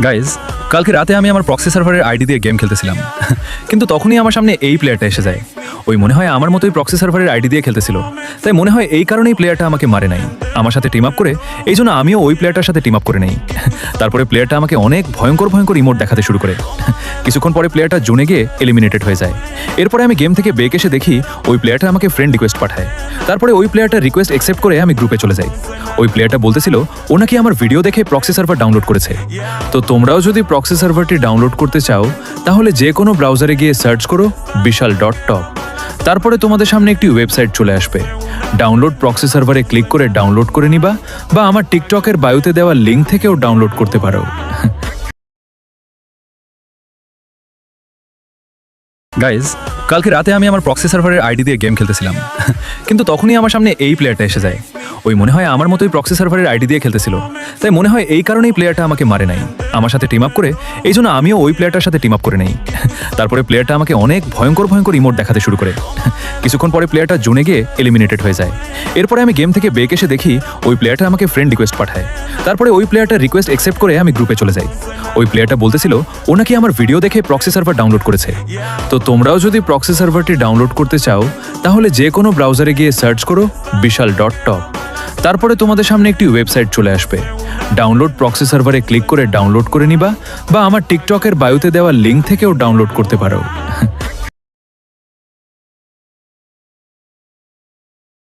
Guys, কালকে রাতে আমি আমার প্রক্সি সার্ভারের আইডি দিয়ে গেম খেলতেছিলাম, কিন্তু তখনই আমার সামনে এই প্লেয়ারটা এসে যায়। ওই মনে হয় আমার মতোই প্রক্সি সার্ভারের আইডি দিয়ে খেলতেছিল, তাই মনে হয় এই কারণেই প্লেয়ারটা আমাকে মারে নাই, আমার সাথে টিম আপ করে। এই জন্য আমিও ওই প্লেয়ারটার সাথে টিম আপ করে নেই। তারপরে প্লেয়ারটা আমাকে অনেক ভয়ঙ্কর ভয়ঙ্কর ইমোট দেখাতে শুরু করে। কিছুক্ষণ পরে প্লেয়ারটা জুনে গিয়ে এলিমিনেটেড হয়ে যায়। এরপরে আমি গেম থেকে বেক এসে দেখি ওই প্লেয়ারটা আমাকে ফ্রেন্ড রিকোয়েস্ট পাঠায়। তারপরে ওই প্লেয়ারটার রিকোয়েস্ট অ্যাকসেপ্ট করে আমি গ্রুপে চলে যাই। ওই প্লেয়ারটা বলতেছিল ও নাকি আমার ভিডিও দেখে প্রক্সি সার্ভার ডাউনলোড করেছে। তো তোমরাও যদি প্রক্সি সার্ভারটি ডাউনলোড করতে চাও তাহলে যে কোনো ব্রাউজারে গিয়ে সার্চ করো vishal.top। তারপরে তোমাদের সামনে একটি ওয়েবসাইট চলে আসবে। ডাউনলোড প্রক্সি সার্ভারে ক্লিক করে ডাউনলোড করে নিবা, বা আমার টিকটকের বায়োতে দেওয়া লিঙ্ক থেকেও ডাউনলোড করতে পারো। গাইজ, কালকে রাতে আমি আমার প্রক্সি সার্ভারের আইডি দিয়ে গেম খেলতেছিলাম, কিন্তু তখনই আমার সামনে এই প্লেয়ারটা এসে যায়। ওই মনে হয় আমার মতোই প্রক্সি সার্ভারের আইডি দিয়ে খেলতেছিল, তাই মনে হয় এই কারণেই প্লেয়ারটা আমাকে মারে নাই, আমার সাথে টিম আপ করে। এই জন্য আমিও ওই প্লেয়ারটার সাথে টিম আপ করে নেই। তারপরে প্লেয়ারটা আমাকে অনেক ভয়ঙ্কর ভয়ঙ্কর ইমোট দেখাতে শুরু করে। কিছুক্ষণ পরে প্লেয়ারটা জুনে গিয়ে এলিমিনেটেড হয়ে যায়। এরপরে আমি গেম থেকে বেক এসে দেখি ওই প্লেয়ারটা আমাকে ফ্রেন্ড রিকোয়েস্ট পাঠায়। তারপরে ওই প্লেয়ারটার রিকোয়েস্ট অ্যাকসেপ্ট করে আমি গ্রুপে চলে যাই। ওই প্লেয়ারটা বলতেছিল ও নাকি আমার ভিডিও দেখে প্রক্সি সার্ভার ডাউনলোড করেছে। তো তোমরাও যদি প্রক্সি সার্ভারটি ডাউনলোড করতে চাও তাহলে যে কোনো ব্রাউজারে গিয়ে সার্চ করো vishal.top। তারপরে তোমাদের সামনে একটি ওয়েবসাইট চলে আসবে। ডাউনলোড প্রক্সি সার্ভারে ক্লিক করে ডাউনলোড করে নিবা, বা আমার টিকটকের বায়োতে দেওয়া লিঙ্ক থেকেও ডাউনলোড করতে পারো।